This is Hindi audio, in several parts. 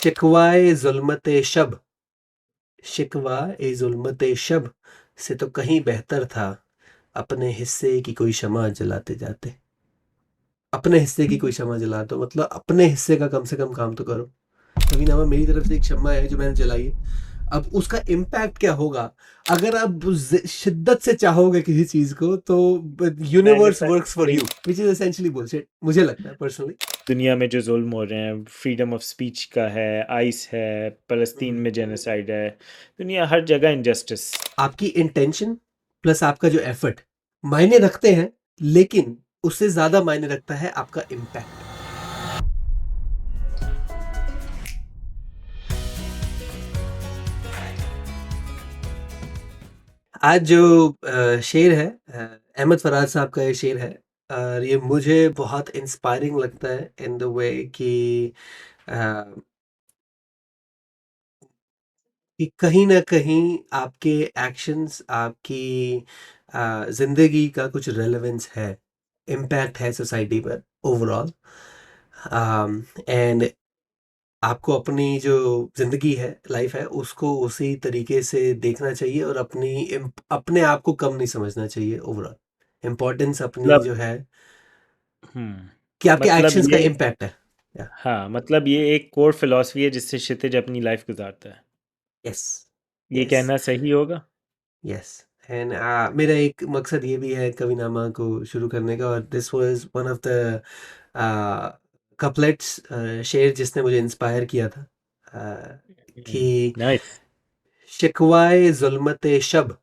शिकवाए ज़ुल्मत शब शिकवा ए ज़ुल्मत शब से तो कहीं बेहतर था अपने हिस्से की कोई शम्मा जलाते जाते। अपने हिस्से की कोई शम्मा जला दो मतलब अपने हिस्से का कम से कम काम तो करो। कभी-नामा मेरी तरफ से एक शम्मा है जो मैंने जलाई है। अब उसका इम्पैक्ट क्या होगा? अगर आप शिद्दत से चाहोगे किसी चीज़ को तो universe works for manufacturing you which is essentially bullshit मुझे लगता है पर्सनली। दुनिया में जो जुल्म हो रहे हैं, फ्रीडम ऑफ स्पीच का है, आइस है, फ़लस्तीन में जेनोसाइड है, दुनिया हर जगह इनजस्टिस। आपकी इंटेंशन प्लस आपका जो एफर्ट मायने रखते हैं, लेकिन उससे ज़्यादा मायने रखता है आपका इम्पैक्ट। आज जो शेर है अहमद फराज साहब का ये शेर है और ये मुझे बहुत इंस्पायरिंग लगता है इन द वे अ, कि कहीं न कहीं आपके एक्शंस, आपकी ज़िंदगी का कुछ रेलेवेंस है, इम्पैक्ट है सोसाइटी पर ओवरऑल। एंड आपको अपनी जो ज़िंदगी है, लाइफ़ है, उसको उसी तरीके से देखना चाहिए और अपने आप को कम नहीं समझना चाहिए ओवरऑल। इम्पोर्टेंस अपनी मतलब जो है हुँ, कि आपके मतलब एक्शंस का ये इम्पैक्ट है। या हाँ, मतलब ये एक कोर फ़िलॉसफ़ी है जिससे क्षितिज अपनी लाइफ़ गुज़ारता है। यस, ये यस, कहना सही होगा? यस एंड मेरा एक मकसद ये भी है कविनामा को शुरू करने का और this was one of the couplets शेर जिसने मुझे इंस्पायर किया था कि नाइस। शिकवाए ज़ुल्मत शब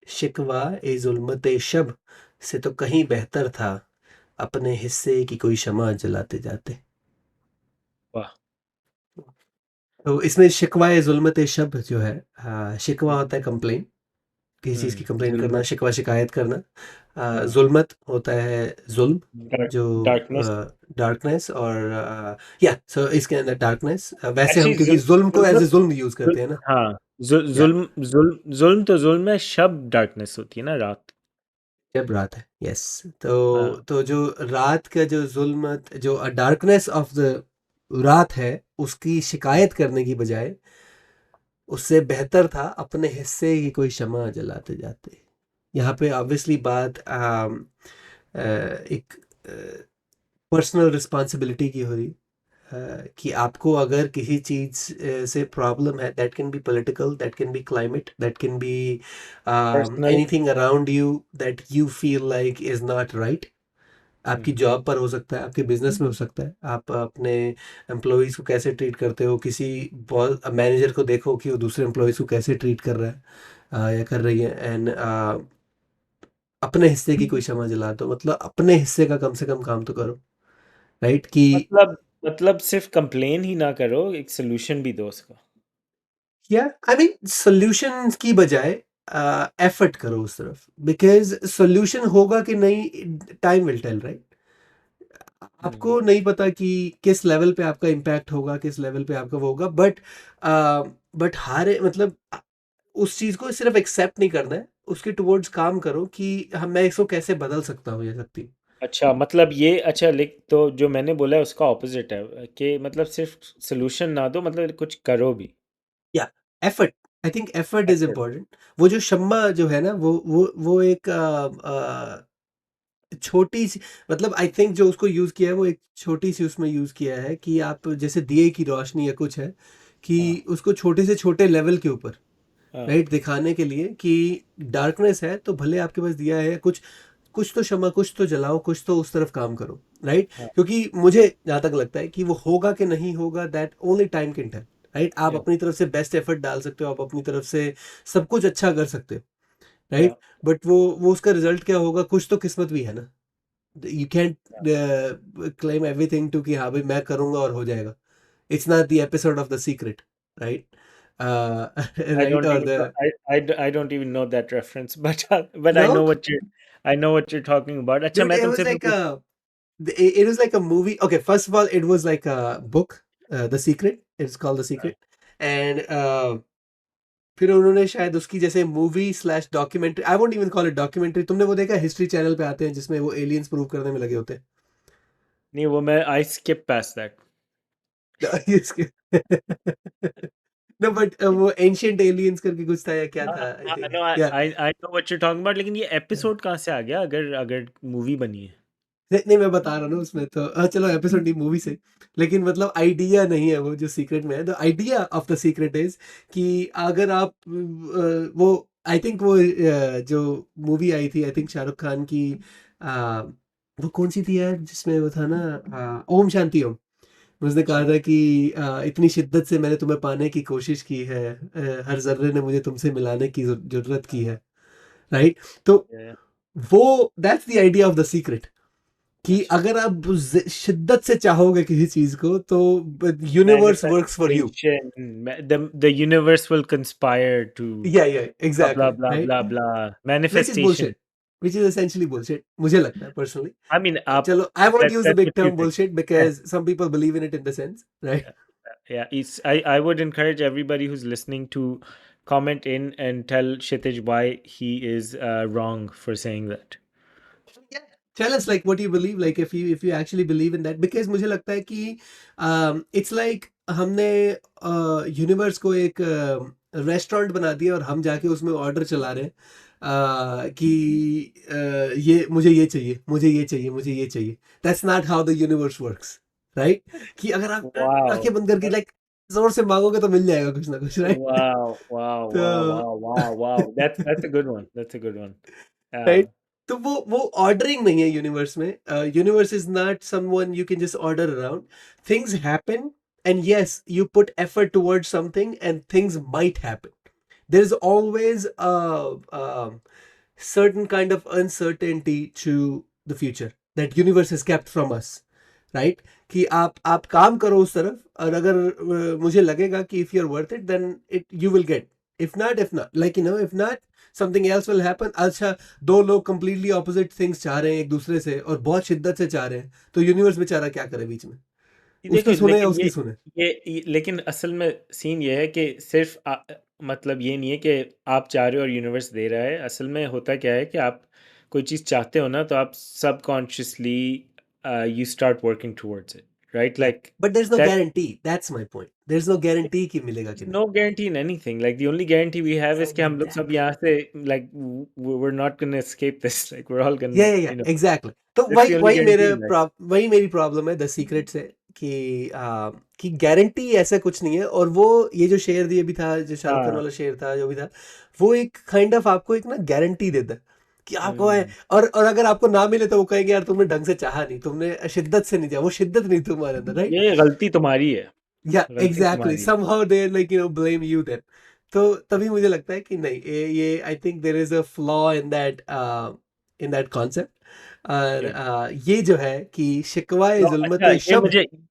शिकवा ए ज़ुल्मत शब से तो कहीं बेहतर था अपने हिस्से की कोई शम्मा जलाते जाते। वाह! तो इसमें शिकवा ए ज़ुल्मत शब जो है शिकवा होता है कंप्लेन, किसी चीज़ की कंप्लेन करना, ज़ुल्मत, शिकवा शिकायत करना। हाँ, ज़ुल्मत होता है ज़ुल्म डार्क जो डार्कनेस। डार्कनेस और या सो इसके अंदर डार्कनेस वैसे हम एक्चुअली क्योंकि ज़ुल्म को एज़ ज़ुल्मत अ ज़ुल्म यूज़ ज़ुल करते हैं ना। हाँ, या ज़ुल्म तो ज़ुल्म है, शब डार्कनेस होती है ना, रात। जब रात है, यस। हाँ, तो जो रात का जो ज़ुल्मत जो डार्कनेस ऑफ द रात है, उसकी शिकायत करने की बजाय उससे बेहतर था अपने हिस्से की कोई शम्मा जलाते जाते। यहाँ पे ऑब्वियसली बात एक पर्सनल रिस्पॉन्सिबिलिटी की हो रही कि आपको अगर किसी चीज़ से प्रॉब्लम है that can be political, that can be climate, that can be personal anything around you that you feel like is not right. हुँ, आपकी जॉब पर हो सकता है, आपके बिज़नेस में हो सकता है, आप अपने एम्प्लॉइज़ को कैसे ट्रीट करते हो, किसी बॉस मैनेजर को देखो कि वो दूसरे एम्प्लॉइज़ को कैसे ट्रीट कर रहा है या कर रही है एंड अपने हिस्से की कोई क्षमा जला दो मतलब अपने हिस्से का कम से कम काम तो करो, राइट? कि मतलब सिर्फ़ कंप्लेन ही ना करो, एक सॉल्यूशन भी दो उसका। या आई मीन सॉल्यूशंस की बजाय एफर्ट करो उस तरफ बिकॉज़ सॉल्यूशन होगा कि नहीं टाइम विल टेल, राइट? हुँ, आपको नहीं पता कि किस लेवल पे आपका इम्पैक्ट होगा, किस लेवल पे आपका वो होगा बट हारे मतलब उस चीज़ को सिर्फ़ एक्सेप्ट नहीं करना है, उसके टुवर्ड्स काम करो कि मैं इसको कैसे बदल सकता हूँ या सकती हूँ। अच्छा मतलब ये अच्छा लिक तो जो मैंने बोला है उसका ऑपोज़िट है कि मतलब सिर्फ़ सॉल्यूशन ना दो मतलब कुछ करो भी। या effort I think effort is effort important. वो जो शम्मा जो है ना वो एक छोटी-सी मतलब आई थिंक जो उसको यूज़ किया है वो एक छोटी-सी उसमें यूज़ किया है कि आप जैसे दिए की रोशनी या कुछ है, हाँ, कि उसको छोटे से छोटे लेवल के ऊपर हाँ, राइट दिखाने के लिए कि डार्कनेस है तो भले आपके पास दिया है कुछ कुछ तो शमा कुछ तो जलाओ कुछ तो उस तरफ काम करो, राइट? हाँ, क्योंकि मुझे जहाँ तक लगता है कि वो होगा कि नहीं होगा that only time can tell, right? आप या अपनी तरफ से बेस्ट एफर्ट डाल सकते हो, आप अपनी तरफ से सब कुछ अच्छा कर सकते हो, या राइट? बट वो उसका रिजल्ट क्या होगा कुछ तो किस्मत भी है ना। यू कैंट या क्लेम एवरीथिंग टू कि हाँ भाई मैं करूँगा और हो जाएगा। It's not the episode of the secret, right? I right don't और even know the I don't even know that reference but no? I know what you're talking about. अच्छा Dude, मैं it was तुमसे फिर like कुछ it was like a movie. Okay, first of all, it was like a book, The Secret. It's called The हाँ, Secret. And फिर उन्होंने शायद उसकी जैसे movie slash documentary I won't even call it documentary तुमने वो देखा हिस्ट्री चैनल पे आते हैं जिसमें वो एलियंस प्रूव करने में लगे होते हैं। नहीं वो मैं I skip past that. इसके नो बट वो एंशिएंट एलियंस करके कुछ था या क्या था, आई थिंक, नो, या I know what you talking about, लेकिन ये एपिसोड कहाँ से आ गया अगर अगर मूवी बनी है? नहीं नहीं, मैं बता रहा हूँ ना उसमें तो चलो एपिसोड नहीं, मूवी से, लेकिन मतलब आइडिया नहीं है वो जो सीक्रेट में है। The idea of the secret is कि अगर आप वो, आई थिंक वो जो मूवी आई थी, आई थिंक शाहरुख खान की, अ, वो कौन सी थी यार जिसमें वो था ना, ओम शांति ओम। उसने कहा अच्छा। था कि इतनी शिद्दत से मैंने तुम्हें पाने की कोशिश की है, हर जर्रे ने मुझे तुमसे मिलाने की जरूरत की है, राइट? तो Yeah, वो, that's the idea of the secret, कि अच्छा। अगर आप शिद्दत से चाहोगे किसी चीज को तो universe works for you. Manifestation, the universe will conspire to या blah blah exactly, blah right, blah blah which is manifestation. Bullshit, which is essentially bullshit, मुझे लगता है पर्सनली। I mean, up चलो, I won't use the that's big what you term think. Bullshit because some people believe in it in the sense, right? Yeah, it's I would encourage everybody who's listening to comment in and tell Kshitij why he is wrong for saying that. Yeah. Tell us like what you believe, like if you actually believe in that, because मुझे लगता है कि it's like हमने यूनिवर्स को एक रेस्टोरेंट बना दिया और हम जाके उसमें ऑर्डर चला रहे हैं, कि ये मुझे ये चाहिए, मुझे ये चाहिए, मुझे ये चाहिए। That's not how the universe works, right? कि अगर आप Wow. आंखें बंद करके लाइक जोर से मांगोगे तो मिल जाएगा कुछ ना कुछ, राइट? Wow, wow, wow, तो wow, wow, wow. That's a good one. That's a good one. Right, तो वो ऑर्डरिंग नहीं है यूनिवर्स में। Universe is not someone you can just order around, things happen, and yes you put effort towards something and things might happen. There is always certain kind of uncertainty to the future that universe has kept from us, right? कि आप काम करो उस तरफ, और अगर मुझे लगेगा कि if you're worth it then it you will get, if not like you know, if not something else will happen। अच्छा, दो लोग completely opposite things चाह रहे हैं एक दूसरे से और बहुत शिद्दत से चाह रहे हैं, तो यूनिवर्स बेचारा क्या करे बीच में, देखो, उसकी सुने या लेकिन उसकी सुने? लेकिन असल में सीन ये है कि सिर्फ मतलब ये नहीं है कि आप चाह रहे हो और यूनिवर्स दे रहा है। असल में होता क्या है कि आप कोई चीज़ चाहते हो ना, तो आप subconsciously you start working towards it, right? Yeah, like but there's no that guarantee, that's my point, there's no guarantee कि मिलेगा कि नहीं। No guarantee in anything, like the only guarantee we have is कि हम लोग सब Exactly. यहाँ से, like we are not gonna escape this, like we are all gonna, या एग्जैक्टली। तो दैट्स द वही ओनली वही गारंटी इन लाइफ। वही मेरी प्रॉब्लम है द सीक्रेट से, कि गारंटी ऐसा कुछ नहीं है। और वो ये जो शेर दिए भी था, जो शाहरुख खान हाँ। वाला शेर था जो भी था, वो एक काइंड ऑफ आपको एक ना गारंटी देता है कि आपको है। हम्म, और अगर आपको ना मिले तो वो कहेंगे यार तुमने ढंग से चाहा नहीं, तुमने शिद्दत से नहीं चाहा, वो शिद्दत नहीं तुम्हारे अंदर, राइट? ये गलती तुम्हारी है, या गलती एग्जैक्टली, तुम्हारी है। Somehow they like blame you then. तो तभी मुझे लगता है कि नहीं, ये I think there is a flaw in that concept. और ये जो है कि शिकवा फ्लॉ, जुल्मत अच्छा, शब।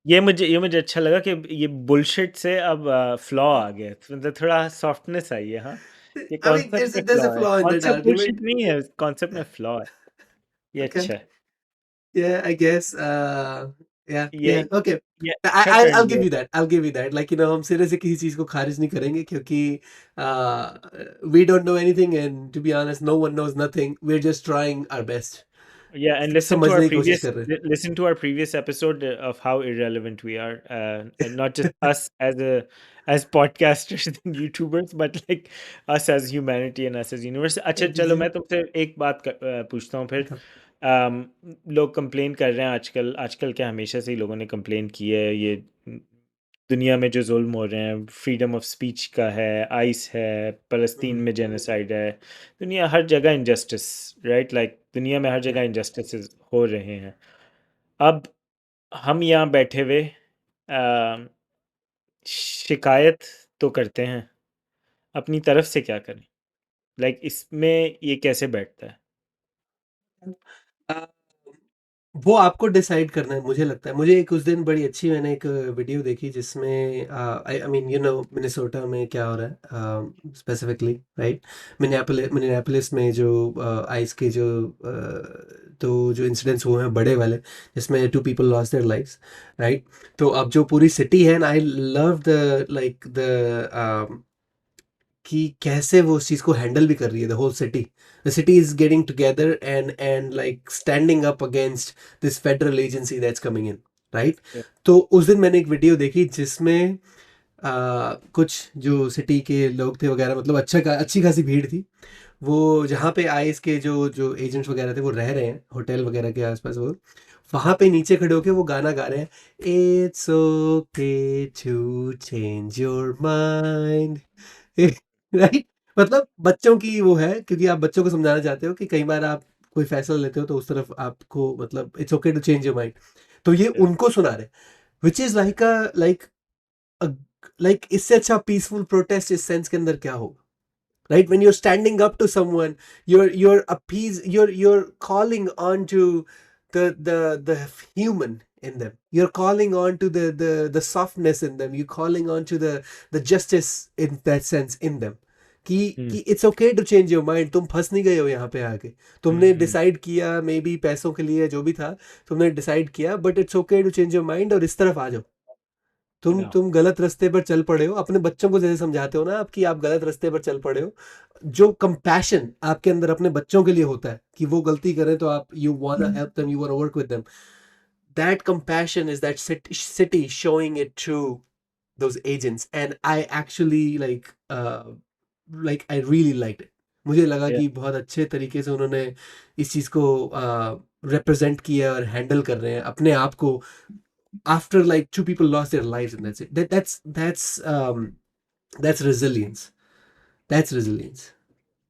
ये मुझे अच्छा लगा कि ये बुलशिट से अब फ्लॉ आ गया, तो मतलब थोड़ा सॉफ्टनेस आई है, हाँ। ये आई मीन कॉन्सेप्ट में देयर इज फ्लॉ अ है, flaw in that concept bullshit argument. नहीं है, कॉन्सेप्ट में फ्लॉ है। ये ओके, अच्छा है। yeah, I guess yeah, ये yeah, okay, ये I, अच्छा I'll टर्न give है। you that, I'll give you that, like हम सिरे से किसी चीज को खारिज नहीं करेंगे, क्योंकि we don't know anything and to be honest no one knows nothing, we're just trying our best, Yeah, and समझने की कोशिश कर रहे हैं। listen to our previous episode of how irrelevant we are, and not just us as podcasters and YouTubers, but like us as humanity and us as universe. अच्छा, चलो मैं तुमसे एक बात पूछता हूँ फिर। um, लोग कंप्लेन कर रहे हैं आजकल, आजकल क्या, हमेशा से ही लोगों ने कंप्लेन की है, ये दुनिया में जो जुल्म हो रहे हैं, फ्रीडम ऑफ स्पीच का है, आइस है, फ़लस्तीन में जेनोसाइड है, दुनिया हर जगह इनजस्टिस, राइट? लाइक दुनिया में हर Yeah. जगह इनजस्टिस हो रहे हैं। अब हम यहाँ बैठे हुए अ, शिकायत तो करते हैं, अपनी तरफ से क्या करें? लाइक इसमें ये कैसे बैठता है? अ, वो आपको डिसाइड करना है, मुझे लगता है। मुझे एक उस दिन बड़ी अच्छी मैंने एक वीडियो देखी जिसमें आई मीन मिनेसोटा में क्या हो रहा है स्पेसिफिकली, राइट? मिनियापोलिस में जो आइस के जो तो जो इंसिडेंट्स हुए हैं बड़े वाले, जिसमें 2 people lost their lives, right? तो अब जो पूरी सिटी है, and I love the like the कि कैसे वो उस चीज़ को हैंडल भी कर रही है, the city is getting together and like standing up against this federal agency that's coming in, right? Yeah. तो उस दिन मैंने एक वीडियो देखी जिसमें कुछ जो सिटी के लोग थे वगैरह, मतलब अच्छी खासी भीड़ थी। वो जहाँ पे आईस के जो जो एजेंट्स वगैरह थे वो रह रहे हैं होटल वगैरह के आसपास, वो वहाँ पे नीचे खड़े होके वो गाना गा रहे हैं, it's okay to change your mind. Right? मतलब बच्चों की वो है, क्योंकि आप बच्चों को समझाना चाहते हो कि कई बार आप कोई फैसला लेते हो तो उस तरफ आपको, मतलब it's okay to change your mind. तो ये Yeah. उनको सुना रहे, विच इज लाइक इससे अच्छा पीसफुल प्रोटेस्ट इस सेंस के अंदर क्या होगा? Right, when you're standing up to someone, you're calling on to the human in them, you're calling on to the softness in them, you're calling on to the justice in that sense in them, कि it's okay to change your mind. तुम फंस नहीं गए हो यहाँ पे आके, तुमने डिसाइड किया, मे बी पैसों के लिए जो भी था, तुमने डिसाइड किया, but it's okay to change your mind और इस तरफ आ जाओ। Yeah. तुम गलत रास्ते पर चल पड़े हो, अपने बच्चों को जैसे समझाते हो ना आप कि आप गलत रास्ते पर चल पड़े हो, जो कंपैशन आपके अंदर अपने बच्चों के लिए होता है कि वो गलती करें तो आप you want help them, you want work with them, that compassion is that city showing it through those agents, and I actually like I really liked it. मुझे लगा Yeah. कि बहुत अच्छे तरीके से उन्होंने इस चीज़ को रिप्रेजेंट किया और हैंडल कर रहे हैं अपने आप को, after like two people lost their lives, and that's it. That's resilience. That's resilience.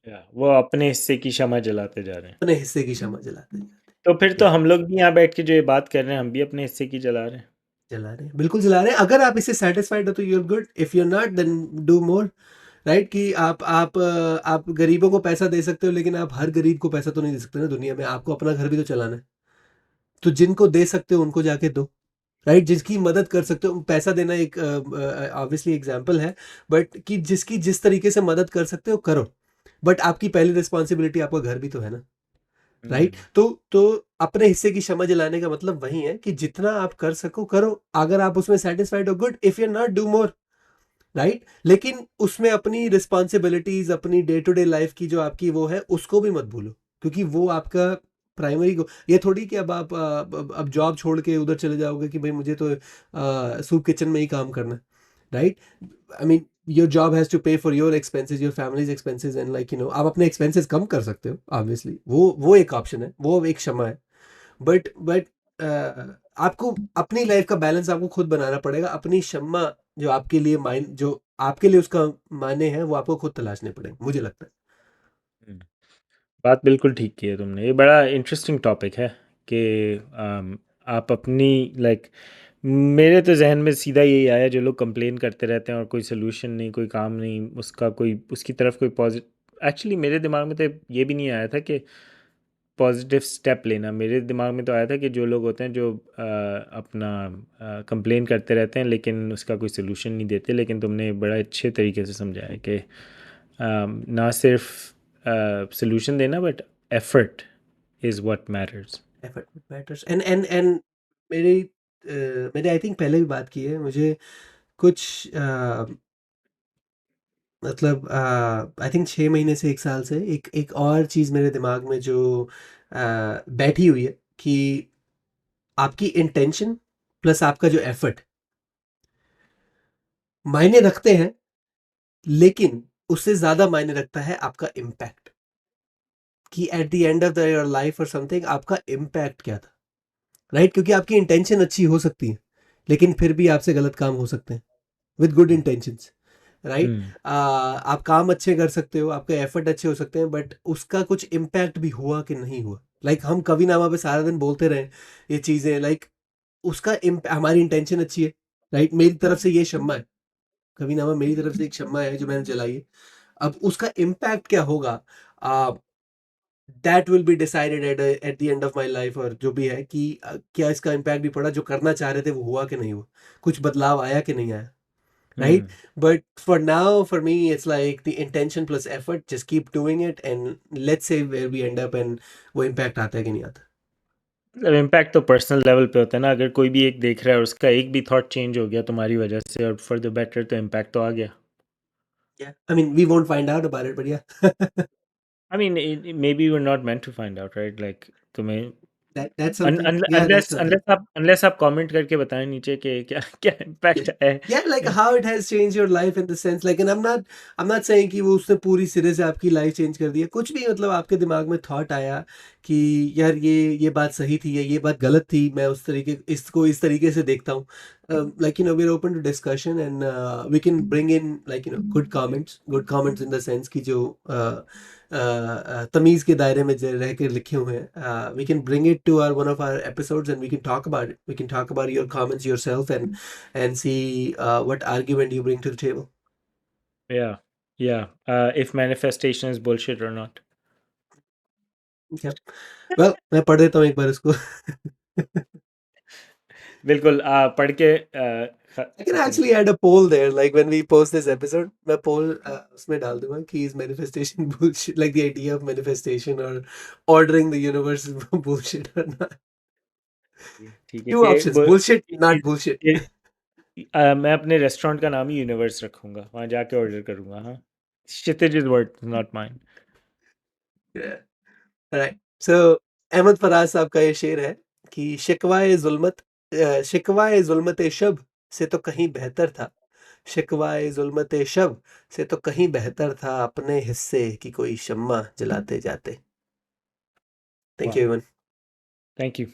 Yeah. वो अपने हिस्से की क्षमा जलाते जा रहे हैं। अपने हिस्से की क्षमा जलाते हैं। तो फिर तो Yeah, हम लोग भी यहाँ बैठ के जो ये बात कर रहे हैं, हम भी अपने हिस्से की जला रहे हैं। जला रहे हैं, बिल्कुल जला रहे हैं। अगर आप इससे सेटिस्फाइड हो तो you're good. If you're not, then do more. Right? कि आप गरीबों को पैसा दे सकते हो, लेकिन आप हर गरीब को पैसा तो नहीं दे सकते ना दुनिया में, आपको अपना घर भी तो चलाना है। तो जिनको दे सकते हो उनको जाके दो, राइट? जिसकी मदद कर सकते हो, पैसा देना एक ऑब्वियसली एग्जांपल है, बट कि जिसकी जिस तरीके से मदद कर सकते हो करो, बट आपकी पहली रिस्पॉन्सिबिलिटी आपका घर भी तो है ना, राइट? तो अपने हिस्से की क्षमा जलाने का मतलब वही है कि जितना आप कर सको करो, अगर आप उसमें सेटिस्फाइड हो good, if you not do more, right? लेकिन उसमें अपनी रिस्पॉन्सिबिलिटीज, अपनी डे टू डे लाइफ की जो आपकी वो है उसको भी मत भूलो, क्योंकि वो आपका प्राइमरी को, ये थोड़ी कि अब आप अब जॉब छोड़ के उधर चले जाओगे कि भाई मुझे तो सूप किचन में ही काम करना है, right? I mean your job has to pay for your expenses, your families expenses, and like आप अपने एक्सपेंसेस कम कर सकते हो ऑब्वियसली, वो एक ऑप्शन है, वो एक क्षमा है, बट आपको अपनी लाइफ का बैलेंस आपको खुद बनाना पड़ेगा। अपनी क्षमा जो आपके लिए जो आपके लिए उसका मायने है वो आपको खुद तलाशने पड़ेंगे, मुझे लगता है। हम्म। बात बिल्कुल ठीक की है तुमने। ये बड़ा इंटरेस्टिंग टॉपिक है कि आप अपनी लाइक मेरे तो जहन में सीधा यही आया, जो लोग कंप्लेन करते रहते हैं और कोई सोल्यूशन नहीं, कोई काम नहीं, उसका कोई उसकी तरफ कोई पॉजिटिव, एक्चुअली मेरे दिमाग में तो ये भी नहीं आया था कि पॉजिटिव स्टेप लेना। मेरे दिमाग में तो आया था कि जो लोग होते हैं जो अपना कंप्लेन करते रहते हैं लेकिन उसका कोई सोल्यूशन नहीं देते, लेकिन तुमने बड़ा अच्छे तरीके से समझाया कि ना सिर्फ सोल्यूशन देना but effort is what matters. Effort matters, and मेरी मैंने आई थिंक पहले भी बात की है, मुझे कुछ मतलब आई थिंक 6 महीने से 1 साल से एक और चीज़ मेरे दिमाग में जो बैठी हुई है कि आपकी इंटेंशन प्लस आपका जो एफर्ट मायने रखते हैं, लेकिन उससे ज़्यादा मायने रखता है आपका इम्पैक्ट, कि at the end of the your life और समथिंग आपका इम्पैक्ट क्या था, राइट? क्योंकि आपकी इंटेंशन अच्छी हो सकती है, लेकिन फिर भी आपसे गलत काम हो सकते हैं विद गुड इंटेंशंस, राइट? हम्म। आप काम अच्छे कर सकते हो, आपके एफर्ट अच्छे हो सकते हैं, बट उसका कुछ इम्पैक्ट भी हुआ कि नहीं हुआ। लाइक हम कविनामा पे सारा दिन बोलते रहे ये चीज़ें, लाइक उसका हमारी इंटेंशन अच्छी है, राइट? मेरी तरफ से ये क्षमा है, कविनामा मेरी तरफ से एक क्षमा है जो मैंने चलाई है। अब उसका इम्पैक्ट क्या होगा, that will be decided at the end of my life, और जो भी है कि क्या इसका इम्पैक्ट भी पड़ा, जो करना चाह रहे थे वो हुआ कि नहीं हुआ, कुछ बदलाव आया कि नहीं आया, right? Hmm. But for now for me it's like the intention plus effort, just keep doing it and let's say where we end up, and वो इम्पैक्ट आता है कि नहीं आता। मतलब इम्पैक्ट तो पर्सनल लेवल पे होता है ना। अगर कोई भी एक देख रहा है और उसका एक भी थॉट चेंज हो गया तुम्हारी वजह से और फॉर द बेटर, तो इम्पैक्ट तो आ गया। Yeah, I mean we won't find out about it, but yeah. I mean maybe we are not meant to find out, right? Like तुम्हें that's something. Yeah, that's something. Unless आप कमेंट करके बताएं नीचे कि क्या क्या इम्पैक्ट है Yeah, like how it has changed your life in the sense, like, and I'm not saying कि वो उसने पूरी सिरे से आपकी लाइफ चेंज कर दी है, कुछ भी मतलब आपके दिमाग में थॉट आया कि यार ये बात सही थी या ये बात गलत थी, मैं इसको इस तरीके से देखता हूँ, like, we're open to discussion, and we can bring in, like, good comments in the sense कि जो तमीज़ के दायरे में रह के लिखे हुए हैं, we can bring it to one of our episodes, and we can talk about it. We can talk about your comments yourself, and see what argument you bring to the table. yeah if manifestation is bullshit or not. Okay. Well, मैं पढ़ देता हूँ एक बार इसको. बिल्कुल पढ़ के I can actually add a poll there, like when we post this episode, मैं poll उसमें डाल दूंगा कि is manifestation bullshit, like the idea of manifestation or ordering the universe is bullshit or not. ठीक है Two options: bullshit, not bullshit. मैं अपने रेस्टोरेंट का नाम ही यूनिवर्स रखूंगा, वहां जाके ऑर्डर करूंगा. हाँ, Kshitij is word not mine. Yeah. Right. So Ahmad Faraz साहब का ये शेर है कि शिकवाए जुल्मत शब से तो कहीं बेहतर था, शिकवाए जुल्मत शब से तो कहीं बेहतर था, अपने हिस्से की कोई शम्मा जलाते जाते. Thank you, everyone. Thank you.